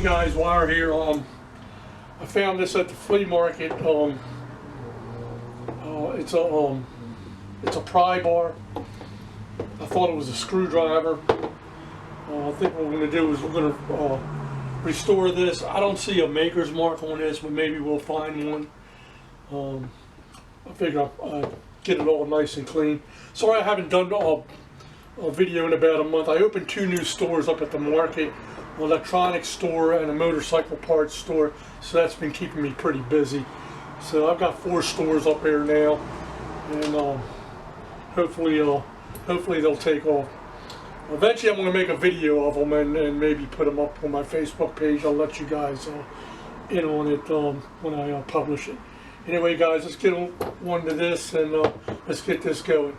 guys, Wire here. I found this at the flea market. It's a pry bar. I thought it was a screwdriver. I think what we're going to do is we're going to restore this. I don't see a maker's mark on this, but maybe we'll find one. I figure I'll get it all nice and clean. Sorry I haven't done a video in about a month. I opened 2 new stores up at the market, an electronics store and a motorcycle parts store, so that's been keeping me pretty busy. So I've got 4 stores up there now, and hopefully they'll take off. Eventually I'm going to make a video of them and maybe put them up on my Facebook page. I'll let you guys in on it when I publish it. Anyway guys, let's get on to this and let's get this going.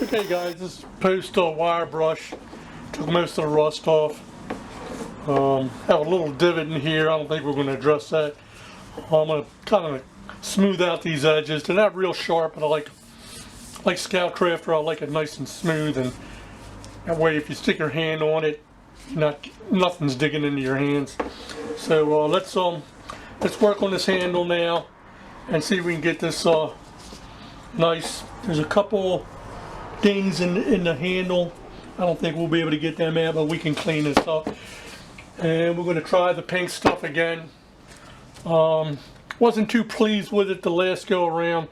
Okay guys, this is post wire brush. Took most of the rust off. Have a little divot in here. I don't think we're going to address that. I'm going to kind of smooth out these edges. They're not real sharp, but I like Scout Crafter. I like it nice and smooth, and that way if you stick your hand on it, nothing's digging into your hands. So let's work on this handle now and see if we can get this nice. There's a couple dings in the handle. I don't think we'll be able to get them out, but we can clean this up. And we're going to try the pink stuff again. Wasn't too pleased with it the last go around,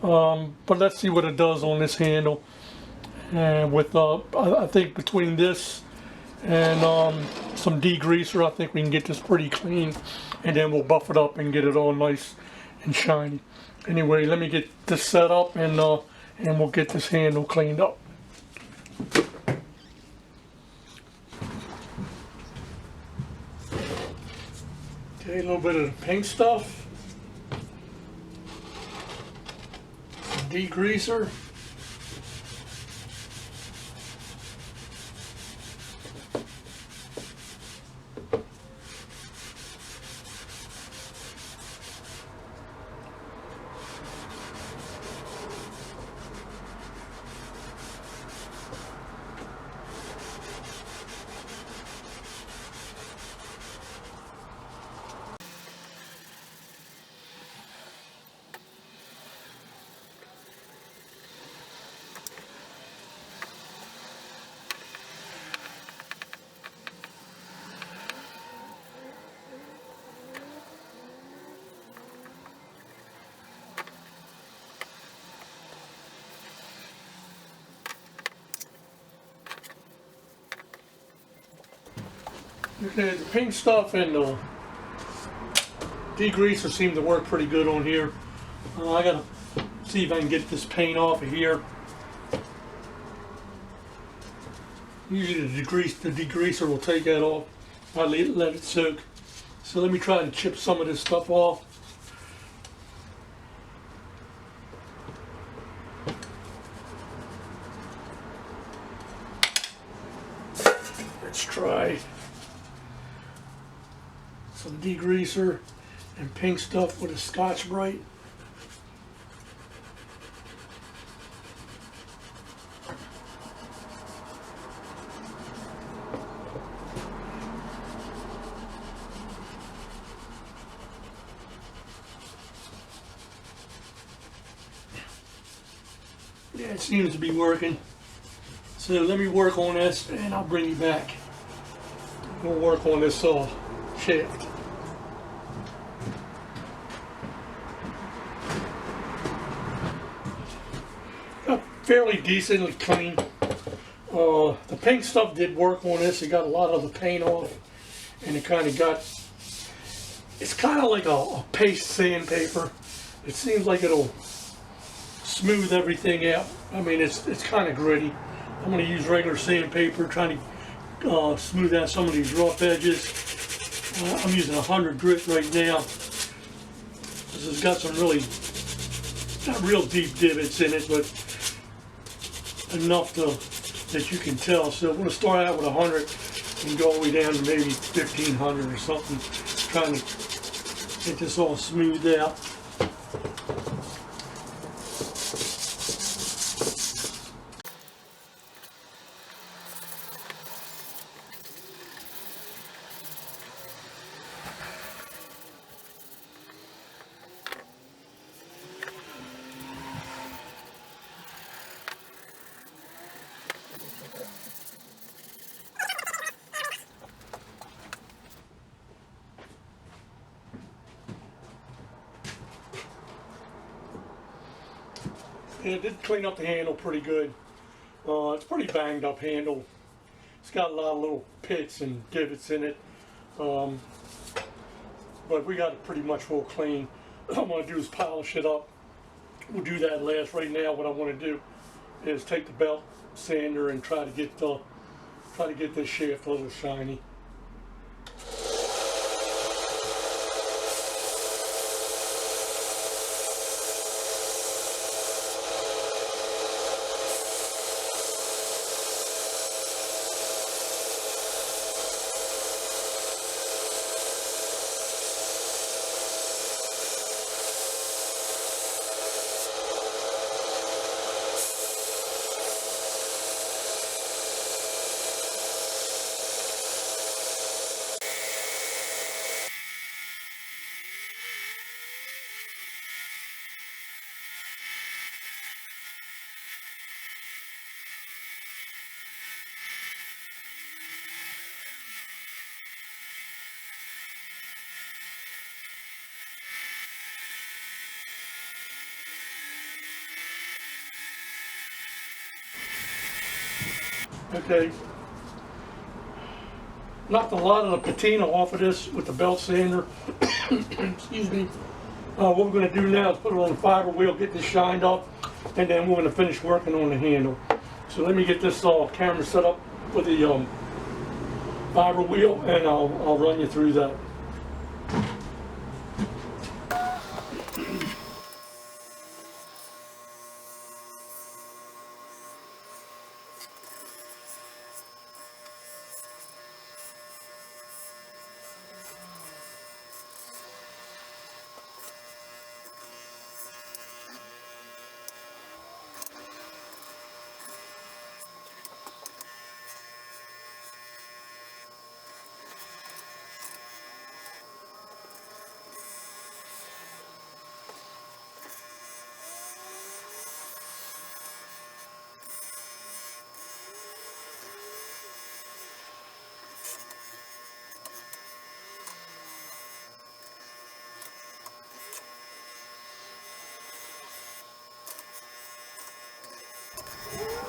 but let's see what it does on this handle. And with I think between this and some degreaser, I think we can get this pretty clean, and then we'll buff it up and get it all nice and shiny. Anyway, let me get this set up and we'll get this handle cleaned up. Okay, a little bit of the pink stuff, some degreaser, okay, the pink stuff and the degreaser seem to work pretty good on here. I gotta see if I can get this paint off of here. Usually the degreaser will take that off. I let it soak. So let me try and chip some of this stuff off. Let's try some degreaser and pink stuff with a Scotch-Brite. Yeah, it seems to be working. So let me work on this and I'll bring you back. We'll work on this shaft. Fairly decently clean. The pink stuff did work on this. It got a lot of the paint off, and it kind of got, it's kind of like a paste sandpaper. It seems like it'll smooth everything out. I mean, it's kind of gritty. I'm going to use regular sandpaper, trying to smooth out some of these rough edges. I'm using 100 grit right now. This has got some really, not real deep divots in it, but enough that you can tell. So we're going to start out with 100 and go all the way down to maybe 1,500 or something, trying to get this all smoothed out. And it did clean up the handle pretty good. It's a pretty banged up handle. It's got a lot of little pits and divots in it. But we got it pretty much full clean. What I'm going to do is polish it up. We'll do that last. Right now what I want to do is take the belt sander and try to get this shaft a little shiny. Okay, knocked a lot of the patina off of this with the belt sander. Excuse me. What we're going to do now is put it on the fiber wheel, get this shined up, and then we're going to finish working on the handle. So let me get this camera set up for the fiber wheel, and I'll run you through that.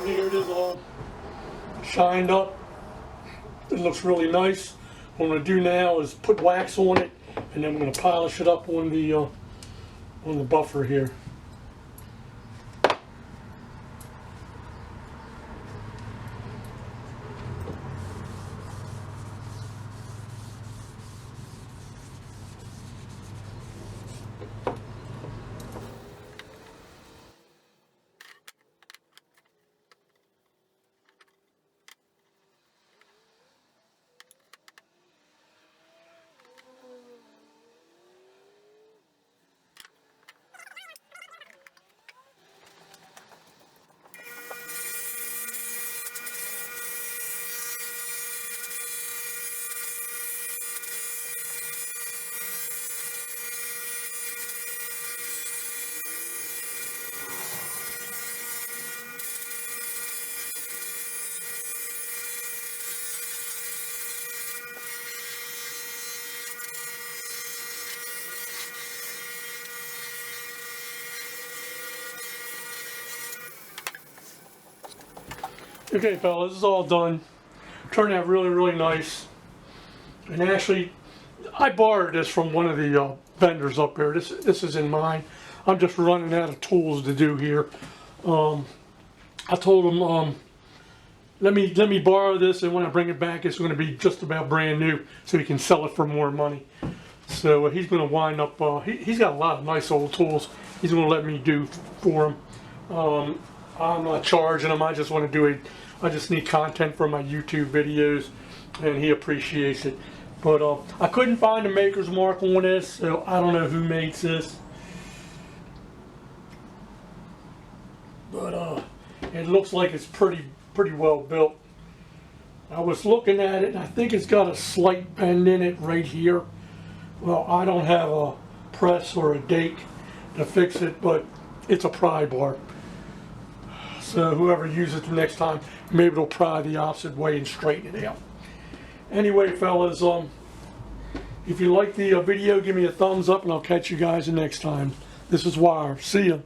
Here it is all shined up. It looks really nice. What I'm going to do now is put wax on it, and then I'm going to polish it up on the buffer here. Okay, fellas, this is all done. Turned out really, really nice. And actually, I borrowed this from one of the vendors up there. This is in mine. I'm just running out of tools to do here. I told him, let me borrow this, and when I bring it back, it's going to be just about brand new, so he can sell it for more money. So he's going to wind up. He's got a lot of nice old tools. He's going to let me do for him. I'm not charging him. I just want to do it. I just need content for my YouTube videos, and he appreciates it. But I couldn't find a maker's mark on this, so I don't know who makes this. But it looks like it's pretty well built. I was looking at it, and I think it's got a slight bend in it right here. Well, I don't have a press or a dake to fix it, but it's a pry bar. So whoever uses it the next time, maybe it'll pry the opposite way and straighten it out. Anyway, fellas, if you like the video, give me a thumbs up, and I'll catch you guys the next time. This is Wire. See ya.